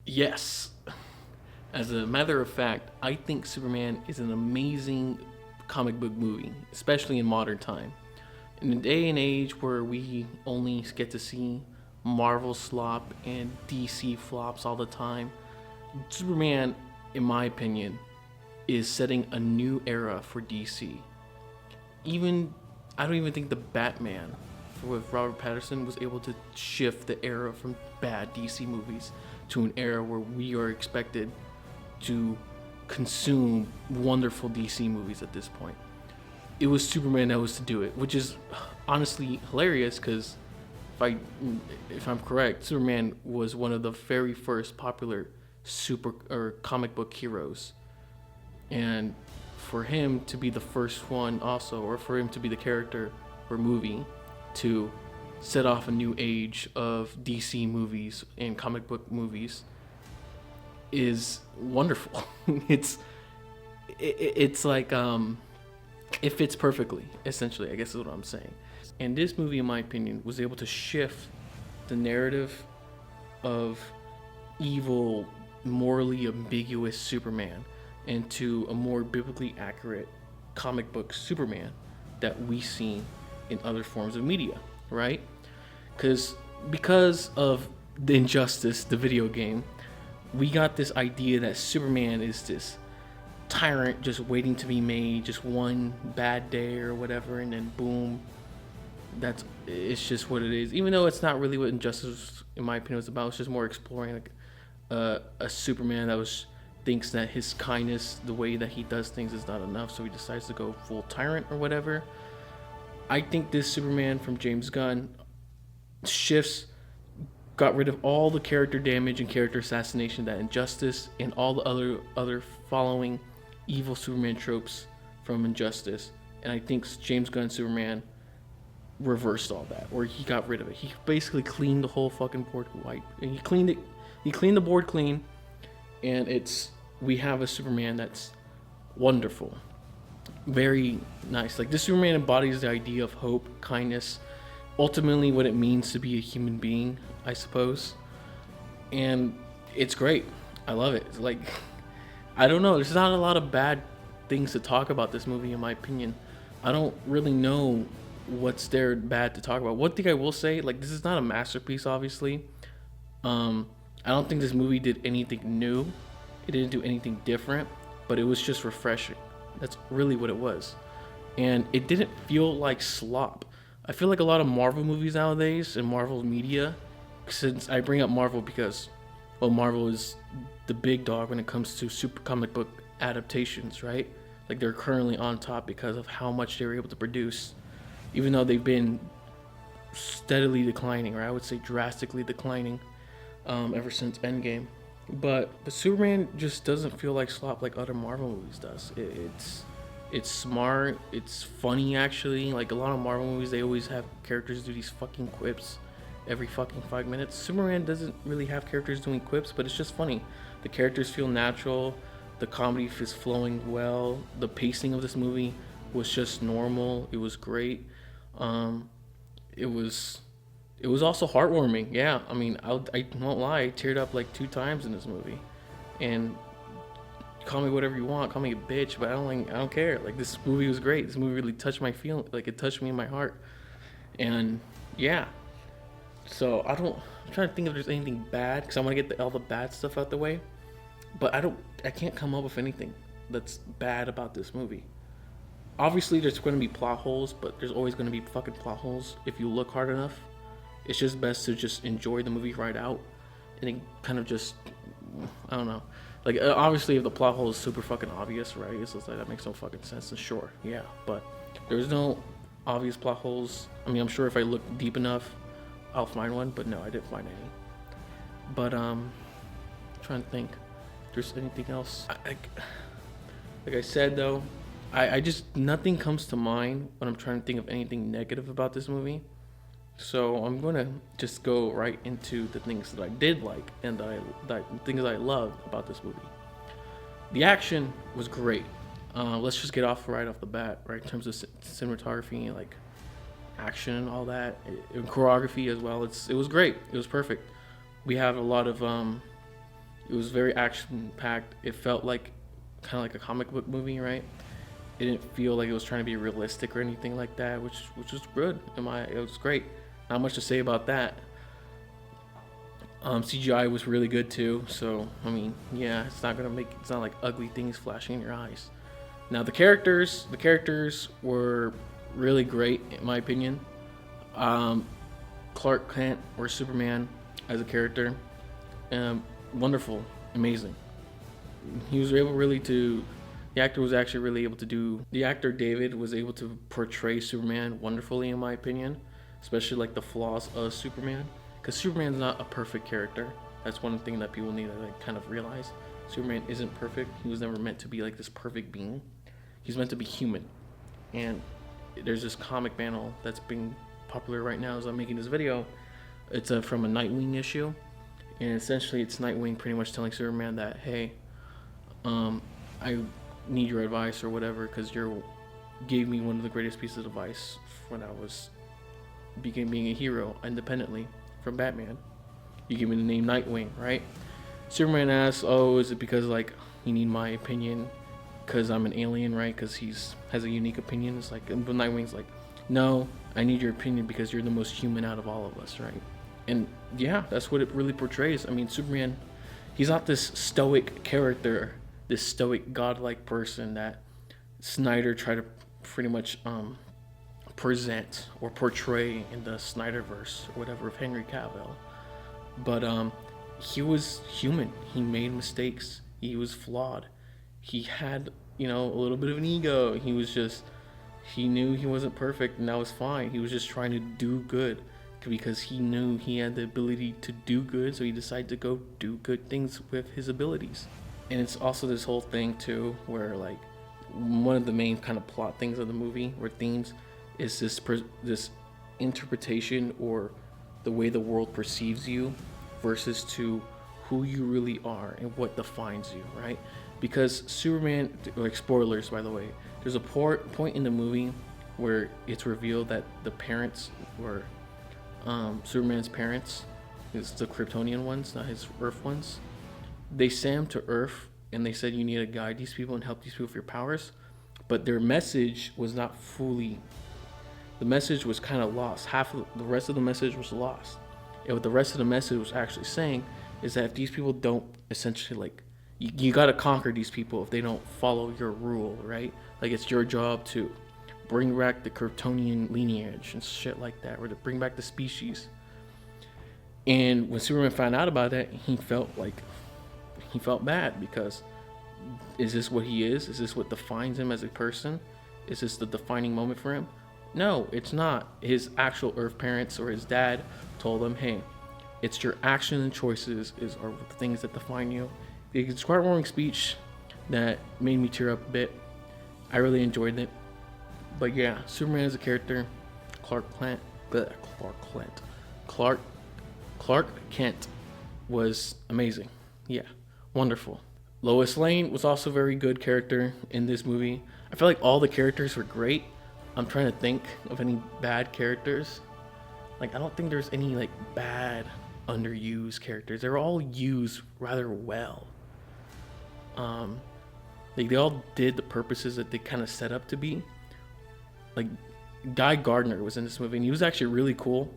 Yes. As a matter of fact, I think Superman is an amazing comic book movie, especially in modern time. In a day and age where we only get to see Marvel slop and DC flops all the time, Superman, in my opinion, is setting a new era for DC. Even I don't even think the Batman with Robert Patterson was able to shift the era from bad DC movies to an era where we are expected to consume wonderful DC movies at this point. It was Superman that was to do it, which is honestly hilarious because if I if I'm correct, Superman was one of the very first popular super or comic book heroes, and for him to be the first one also, or for him to be the character or movie to set off a new age of DC movies and comic book movies is wonderful. It's like it fits perfectly. Essentially, I guess is what I'm saying. And this movie, in my opinion, was able to shift the narrative of evil, morally ambiguous Superman into a more biblically accurate comic book Superman that we see in other forms of media, right? Because of the Injustice, the video game, we got this idea that Superman is this tyrant just waiting to be made, just one bad day or whatever, and then boom, it's just what it is. Even though it's not really what Injustice, in my opinion, was about. It's just more exploring like a Superman that was thinks that his kindness, the way that he does things, is not enough, so he decides to go full tyrant or whatever. I think this Superman from James Gunn shifts, got rid of all the character damage and character assassination that Injustice and all the other following evil Superman tropes from Injustice, and I think James Gunn Superman reversed all that, or he got rid of it. He basically cleaned the whole fucking board white, and he cleaned it. He cleaned the board clean, and we have a Superman that's wonderful, very nice. Like this Superman embodies the idea of hope, kindness, ultimately what it means to be a human being, I suppose. And it's great. I love it. It's like, I don't know. There's not a lot of bad things to talk about this movie, in my opinion. I don't really know what's there bad to talk about. One thing I will say, like, this is not a masterpiece, obviously. I don't think this movie did anything new. It didn't do anything different, but it was just refreshing. That's really what it was. And it didn't feel like slop. I feel like a lot of Marvel movies nowadays and Marvel media, since I bring up Marvel because, well, Marvel is the big dog when it comes to super comic book adaptations, right? Like they're currently on top because of how much they were able to produce, even though they've been steadily declining, or I would say drastically declining, ever since Endgame. But Superman just doesn't feel like slop like other Marvel movies does. It's smart. It's funny, actually. Like a lot of Marvel movies, they always have characters do these fucking quips every fucking 5 minutes. Superman doesn't really have characters doing quips, but it's just funny. The characters feel natural. The comedy is flowing well. The pacing of this movie was just normal. It was great. It was also heartwarming. Yeah, I mean, I won't lie. I teared up like 2 times in this movie, and call me whatever you want, call me a bitch, but I don't care. Like this movie was great. This movie really touched my feeling, like it touched me in my heart. And yeah, so I'm trying to think if there's anything bad because I want to get all the bad stuff out the way, but I can't come up with anything that's bad about this movie. Obviously there's going to be plot holes, but there's always going to be fucking plot holes if you look hard enough. It's just best to just enjoy the movie right out and then kind of just, I don't know. Like, obviously, if the plot hole is super fucking obvious, right? It's just like, that makes no fucking sense. And sure, yeah. But there's no obvious plot holes. I mean, I'm sure if I look deep enough, I'll find one. But no, I didn't find any. But, I'm trying to think if there's anything else. Like I said, though, I just, nothing comes to mind when I'm trying to think of anything negative about this movie. So I'm going to just go right into the things that I did like and things that I loved about this movie. The action was great. Let's just get right off the bat, right? In terms of cinematography, like action and all that, and choreography as well. It was great. It was perfect. We have a lot of It was very action packed. It felt like kind of like a comic book movie, right? It didn't feel like it was trying to be realistic or anything like that, which was good. It was great. Not much to say about that. CGI was really good too. So I mean, yeah, it's not like ugly things flashing in your eyes. Now the characters were really great in my opinion. Clark Kent or Superman as a character, wonderful, amazing. He was able really to. The actor was actually really able to do. The actor David was able to portray Superman wonderfully, in my opinion, especially like the flaws of Superman. Because Superman's not a perfect character. That's one thing that people need to like kind of realize. Superman isn't perfect. He was never meant to be like this perfect being. He's meant to be human. And there's this comic panel that's being popular right now as I'm making this video. It's from a Nightwing issue, and essentially it's Nightwing pretty much telling Superman that, hey, I need your advice or whatever, because you gave me one of the greatest pieces of advice when I was being a hero independently from Batman. You gave me the name Nightwing, right? Superman asks, oh, is it because like you need my opinion because I'm an alien, right? Because has a unique opinion. It's like, but Nightwing's like, no, I need your opinion because you're the most human out of all of us, right? And yeah, that's what it really portrays. I mean, Superman, he's not this stoic character, this stoic godlike person that Snyder tried to pretty much present or portray in the Snyderverse or whatever of Henry Cavill. But he was human. He made mistakes. He was flawed. He had, a little bit of an ego. He knew he wasn't perfect, and that was fine. He was just trying to do good because he knew he had the ability to do good, so he decided to go do good things with his abilities. And it's also this whole thing too where like one of the main kind of plot things of the movie or themes is this interpretation or the way the world perceives you versus to who you really are and what defines you, right? Because Superman, like spoilers by the way, there's a point in the movie where it's revealed that the parents were Superman's parents, is the Kryptonian ones, not his Earth ones. They sent him to Earth and they said you need to guide these people and help these people with your powers, but their message was not fully. The message was kind of lost. The rest of the message was lost. And what the rest of the message was actually saying is that if these people don't essentially like, you got to conquer these people if they don't follow your rule, right? Like it's your job to bring back the Kryptonian lineage and shit like that, or to bring back the species. And when Superman found out about that, he felt bad because is this what he is? Is this what defines him as a person? Is this the defining moment for him? No, it's not. His actual Earth parents or his dad told him, hey, it's your actions and choices are the things that define you. It's quite a warming speech that made me tear up a bit. I really enjoyed it. But yeah, Superman as a character, Clark Kent was amazing. Yeah, wonderful. Lois Lane was also a very good character in this movie. I feel like all the characters were great. I'm trying to think of any bad characters. Like, I don't think there's any like bad underused characters. They're all used rather well. Like they all did the purposes that they kind of set up to be. Like Guy Gardner was in this movie and he was actually really cool.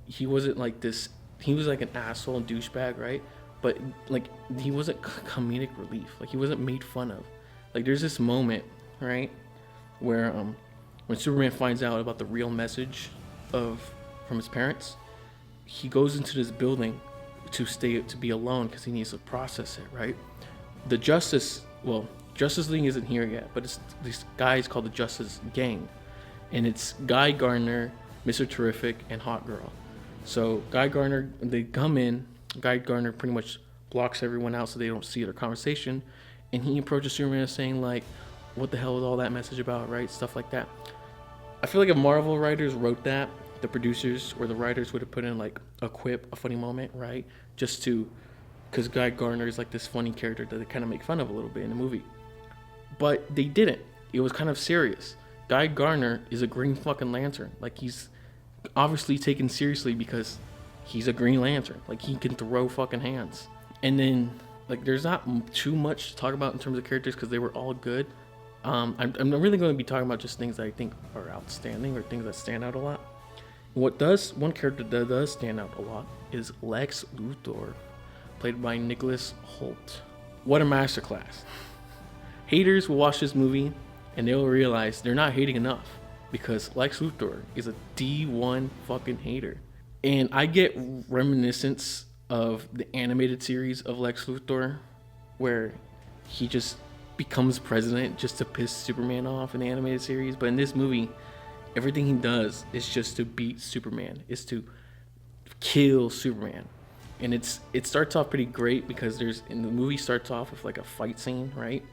He wasn't like this. He was like an asshole and douchebag, right? But like he wasn't comedic relief. Like he wasn't made fun of. Like there's this moment, right, where when Superman finds out about the real message from his parents, he goes into this building to be alone because he needs to process it, right? The Justice League isn't here yet, but it's these guys called the Justice Gang, and it's Guy Gardner, Mr. Terrific, and Hot Girl. So Guy Gardner, they come in. Guy Gardner pretty much blocks everyone out so they don't see their conversation, and he approaches Superman saying like, "What the hell is all that message about?" Right, stuff like that. I feel like if Marvel writers wrote that, the producers or the writers would have put in like a quip, a funny moment, right? Just to, because Guy Gardner is like this funny character that they kind of make fun of a little bit in the movie. But they didn't. It was kind of serious. Guy Gardner is a Green fucking Lantern. Like he's obviously taken seriously because he's a Green Lantern. Like he can throw fucking hands. And then like there's not too much to talk about in terms of characters because they were all good. I'm really going to be talking about just things that I think are outstanding or things that stand out a lot. One character that does stand out a lot is Lex Luthor, played by Nicholas Hoult. What a masterclass! Haters will watch this movie and they'll realize they're not hating enough because Lex Luthor is a D1 fucking hater. And I get reminiscence of the animated series of Lex Luthor where he just becomes president just to piss Superman off in the animated series. But in this movie, everything he does is just to beat Superman, is to kill Superman. And it starts off pretty great because the movie starts off with like a fight scene, right?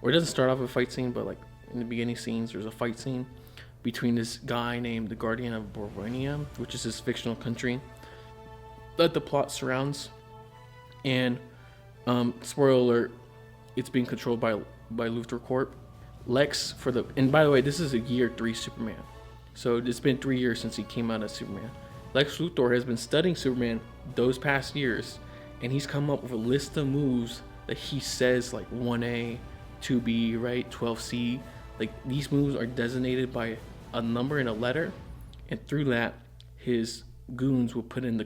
Or it doesn't start off with a fight scene, but like in the beginning scenes, there's a fight scene between this guy named the Guardian of Borvania, which is his fictional country that the plot surrounds. And spoiler alert, it's being controlled by Luthor Corp. And by the way, this is a year 3 Superman. So it's been 3 years since he came out as Superman. Lex Luthor has been studying Superman those past years, and he's come up with a list of moves that he says like 1A, 2B, right, 12C. Like these moves are designated by a number and a letter, and through that, his goons will put in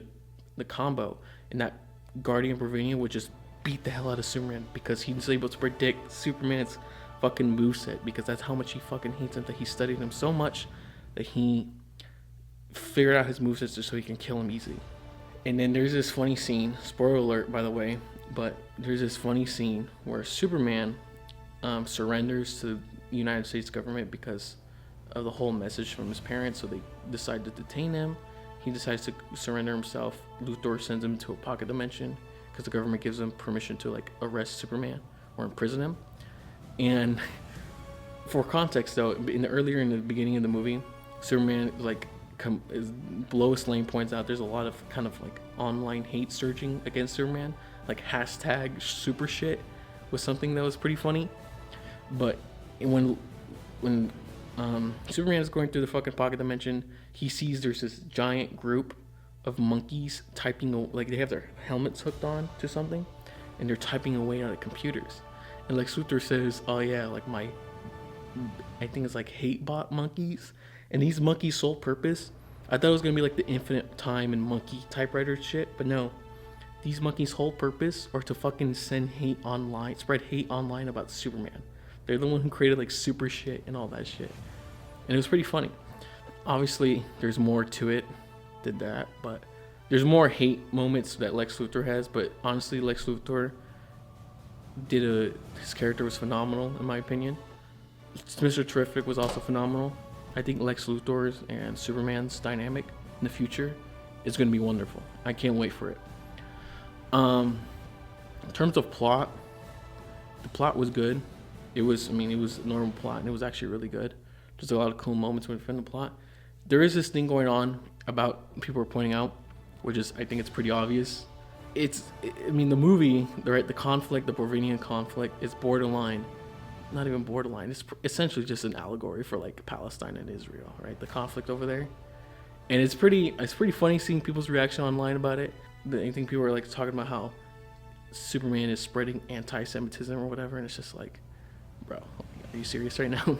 the combo, and that Guardian of Borvania would just beat the hell out of Superman because he's able to predict Superman's fucking moveset because that's how much he fucking hates him, that he studied him so much that he figured out his moveset just so he can kill him easily. And then there's this funny scene, spoiler alert by the way, but there's this funny scene where Superman surrenders to the United States government because of the whole message from his parents, so they decide to detain him. He decides to surrender himself. Luthor sends him to a pocket dimension because the government gives him permission to like arrest Superman or imprison him. And for context though, in the beginning of the movie, Superman like as Lois Lane points out, there's a lot of kind of like online hate surging against Superman, like hashtag super shit was something that was pretty funny. But when Superman is going through the fucking pocket dimension, he sees there's this giant group of monkeys typing, like they have their helmets hooked on to something and they're typing away on the computers. And like Luthor says, oh yeah, like I think it's like hate bot monkeys. And these monkeys' sole purpose, I thought it was gonna be like the infinite time and monkey typewriter shit, but no. These monkeys' whole purpose are to fucking spread hate online about Superman. They're the one who created like super shit and all that shit. And it was pretty funny. Obviously, there's more to it than that, but there's more hate moments that Lex Luthor has, but honestly, Lex Luthor his character was phenomenal in my opinion. Mr. Terrific was also phenomenal. I think Lex Luthor's and Superman's dynamic in the future is going to be wonderful. I can't wait for it. In terms of plot, the plot was good. It was a normal plot, and it was actually really good. There's a lot of cool moments within the plot. There is this thing going on about people are pointing out, which is, I think it's pretty obvious. The movie, the conflict, the Borvinian conflict is borderline. Not even borderline. It's essentially just an allegory for like Palestine and Israel, right? The conflict over there, and it's pretty funny seeing people's reaction online about it. I think people are like talking about how Superman is spreading anti-Semitism or whatever, and it's just like, bro, are you serious right now?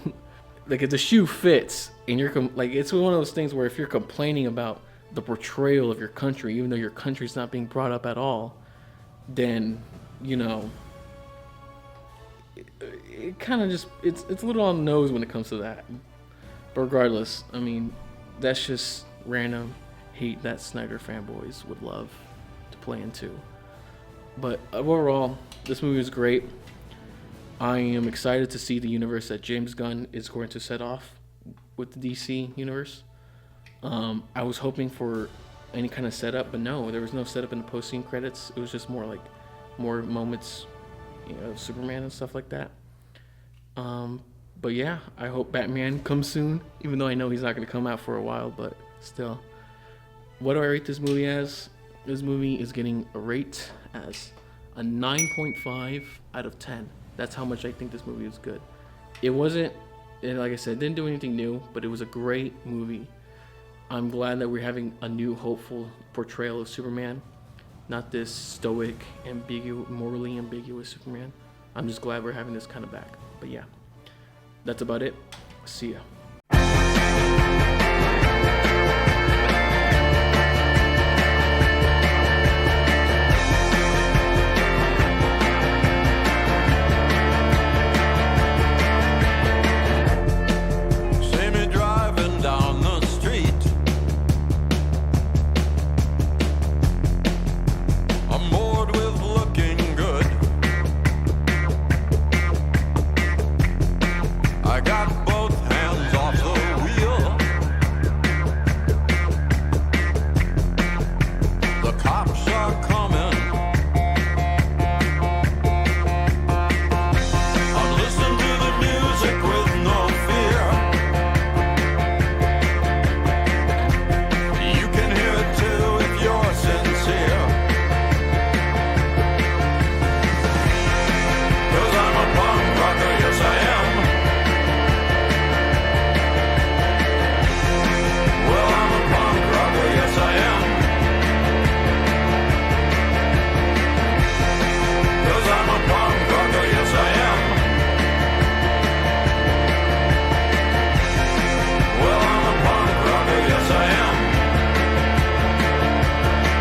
Like if the shoe fits, and you're it's one of those things where if you're complaining about the portrayal of your country, even though your country's not being brought up at all, then it kind of just it's a little on the nose when it comes to that. But regardless, that's just random hate that Snyder fanboys would love to play into. But overall, this movie was great. I am excited to see the universe that James Gunn is going to set off with the DC universe. I was hoping for any kind of setup, but no, there was no setup in the post-scene credits. It was just more moments, of Superman and stuff like that. But yeah, I hope Batman comes soon, even though I know he's not going to come out for a while, but still. What do I rate this movie as? This movie is getting a rate as a 9.5 out of 10. That's how much I think this movie is good. It wasn't, like I said, didn't do anything new, but it was a great movie. I'm glad that we're having a new hopeful portrayal of Superman. not this stoic, morally ambiguous Superman. I'm just glad we're having this kind of back. But yeah, that's about it. See ya.